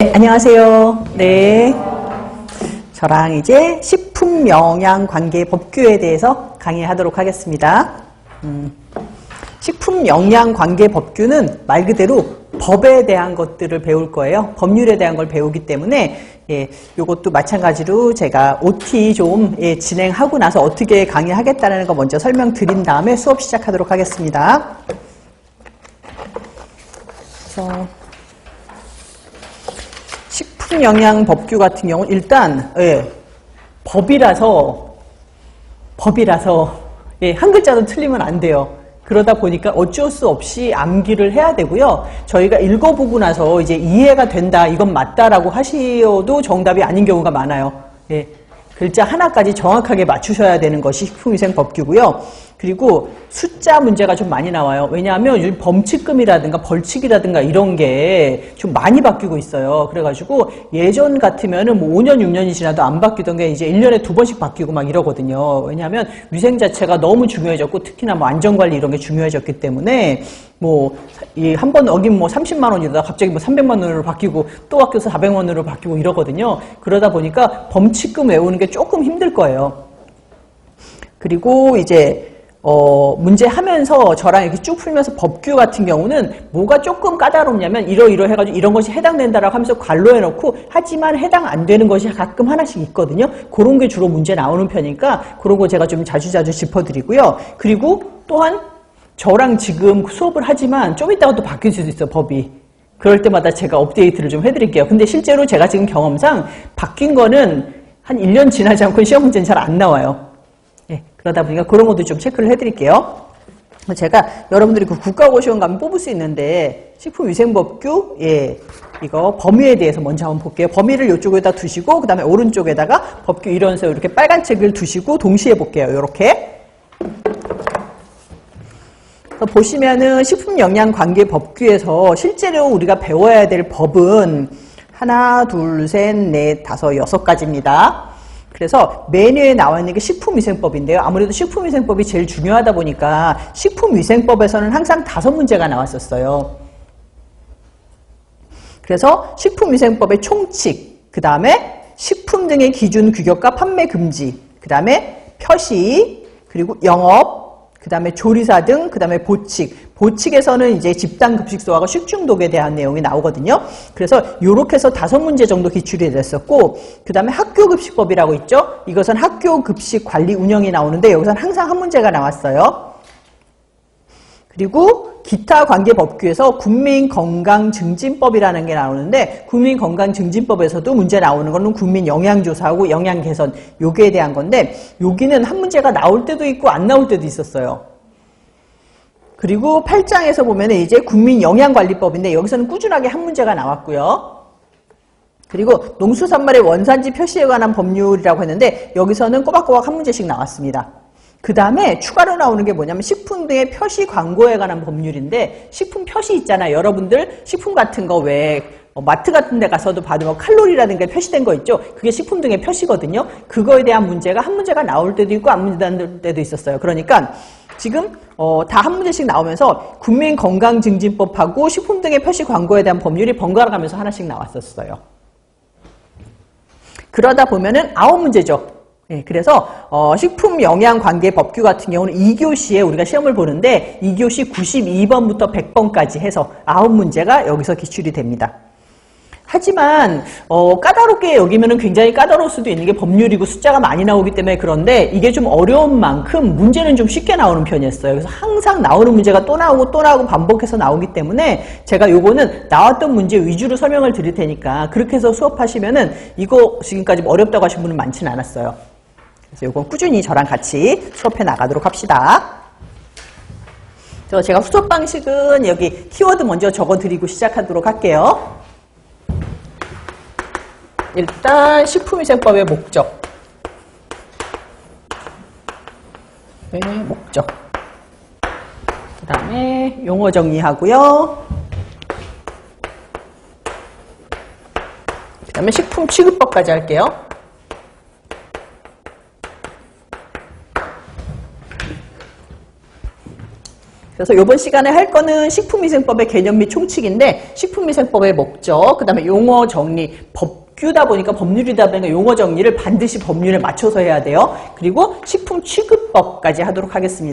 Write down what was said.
네, 안녕하세요. 네. 저랑 이제 식품영양관계법규에 대해서 강의하도록 하겠습니다. 식품영양관계법규는 말 그대로 법에 대한 것들을 배울 거예요. 법률에 대한 걸 배우기 때문에 이것도 마찬가지로 제가 OT 좀 진행하고 나서 어떻게 강의하겠다는 거 먼저 설명드린 다음에 수업 시작하도록 하겠습니다. 그래서 식품영양법규 같은 경우는 일단 법이라서 한 글자도 틀리면 안 돼요. 그러다 보니까 어쩔 수 없이 암기를 해야 되고요. 저희가 읽어보고 나서 이제 이해가 된다, 이건 맞다라고 하셔도 정답이 아닌 경우가 많아요. 글자 하나까지 정확하게 맞추셔야 되는 것이 식품위생법규고요. 그리고 숫자 문제가 좀 많이 나와요. 왜냐하면 요즘 범칙금이라든가 벌칙이라든가 이런 게 좀 많이 바뀌고 있어요. 그래가지고 예전 같으면은 뭐 5년, 6년이 지나도 안 바뀌던 게 이제 1년에 2번씩 바뀌고 막 이러거든요. 왜냐하면 위생 자체가 너무 중요해졌고 특히나 뭐 안전관리 이런 게 중요해졌기 때문에 뭐 한 번 어긴 뭐 30만 원이다 갑자기 뭐 300만 원으로 바뀌고 또 바뀌어서 400만 원으로 바뀌고 이러거든요. 그러다 보니까 범칙금 외우는 게 조금 힘들 거예요. 그리고 이제 문제 하면서 저랑 이렇게 쭉 풀면서 법규 같은 경우는 뭐가 조금 까다롭냐면 이러해가지고 이런 것이 해당된다라고 하면서 관로해놓고 하지만 해당 안 되는 것이 가끔 하나씩 있거든요. 그런 게 주로 문제 나오는 편이니까 그런 거 제가 좀 자주자주 짚어드리고요. 그리고 또한 저랑 지금 수업을 하지만 좀 이따가 또 바뀔 수도 있어요, 법이. 그럴 때마다 제가 업데이트를 좀 해드릴게요. 근데 실제로 제가 지금 경험상 바뀐 거는 한 1년 지나지 않고 시험 문제는 잘 안 나와요. 그러다 보니까 그런 것도 좀 체크를 해드릴게요. 제가 여러분들이 그 국가고시원 가면 뽑을 수 있는데 식품위생법규 이거 범위에 대해서 먼저 한번 볼게요. 범위를 이쪽에다 두시고 그 다음에 오른쪽에다가 법규 이론서 이렇게 빨간 책을 두시고 동시에 볼게요. 이렇게 보시면은 식품영양관계법규에서 실제로 우리가 배워야 될 법은 하나, 둘, 셋, 넷, 다섯, 6가지입니다. 그래서 메뉴에 나와 있는 게 식품위생법인데요. 아무래도 식품위생법이 제일 중요하다 보니까 식품위생법에서는 항상 5문제가 나왔었어요. 그래서 식품위생법의 총칙, 그 다음에 식품 등의 기준, 규격과 판매 금지, 그 다음에 표시, 그리고 영업, 그 다음에 조리사 등, 그 다음에 보칙. 보칙에서는 이제 집단급식소하고 식중독에 대한 내용이 나오거든요. 그래서 요렇게 해서 5문제 정도 기출이 됐었고, 그 다음에 학교급식법이라고 있죠. 이것은 학교급식 관리 운영이 나오는데 여기서는 항상 한 문제가 나왔어요. 그리고 기타 관계법규에서 국민건강증진법이라는 게 나오는데 국민건강증진법에서도 문제 나오는 거는 국민영양조사하고 영양개선 요기에 대한 건데 여기는 한 문제가 나올 때도 있고 안 나올 때도 있었어요. 그리고 8장에서 보면 이제 국민영양관리법인데 여기서는 꾸준하게 한 문제가 나왔고요. 그리고 농수산물의 원산지 표시에 관한 법률이라고 했는데 여기서는 꼬박꼬박 한 문제씩 나왔습니다. 그 다음에 추가로 나오는 게 뭐냐면 식품 등의 표시 광고에 관한 법률인데 식품 표시 있잖아요. 여러분들 식품 같은 거 왜 마트 같은 데 가서도 봐도 칼로리라든가 표시된 거 있죠. 그게 식품 등의 표시거든요. 그거에 대한 문제가 한 문제가 나올 때도 있고 안 문제 나올 때도 있었어요. 그러니까 지금 다 한 문제씩 나오면서 국민건강증진법하고 식품 등의 표시 광고에 대한 법률이 번갈아 가면서 하나씩 나왔었어요. 그러다 보면은 9문제죠. 그래서 식품영양관계법규 같은 경우는 2교시에 우리가 시험을 보는데 2교시 92번부터 100번까지 해서 9문제가 여기서 기출이 됩니다. 하지만 까다롭게 여기면은 굉장히 까다로울 수도 있는 게 법률이고 숫자가 많이 나오기 때문에 그런데 이게 좀 어려운 만큼 문제는 좀 쉽게 나오는 편이었어요. 그래서 항상 나오는 문제가 또 나오고 또 나오고 반복해서 나오기 때문에 제가 요거는 나왔던 문제 위주로 설명을 드릴 테니까 그렇게 해서 수업하시면은 이거 지금까지 어렵다고 하신 분은 많지는 않았어요. 그래서 요건 꾸준히 저랑 같이 수업해 나가도록 합시다. 제가 수업 방식은 여기 키워드 먼저 적어드리고 시작하도록 할게요. 일단 식품위생법의 목적. 목적. 그 다음에 용어 정리하고요. 그 다음에 식품 취급법까지 할게요. 그래서 이번 시간에 할 거는 식품위생법의 개념 및 총칙인데 식품위생법의 목적, 그 다음에 용어 정리, 법규다 보니까 법률이다 보니까 용어 정리를 반드시 법률에 맞춰서 해야 돼요. 그리고 식품 취급법까지 하도록 하겠습니다.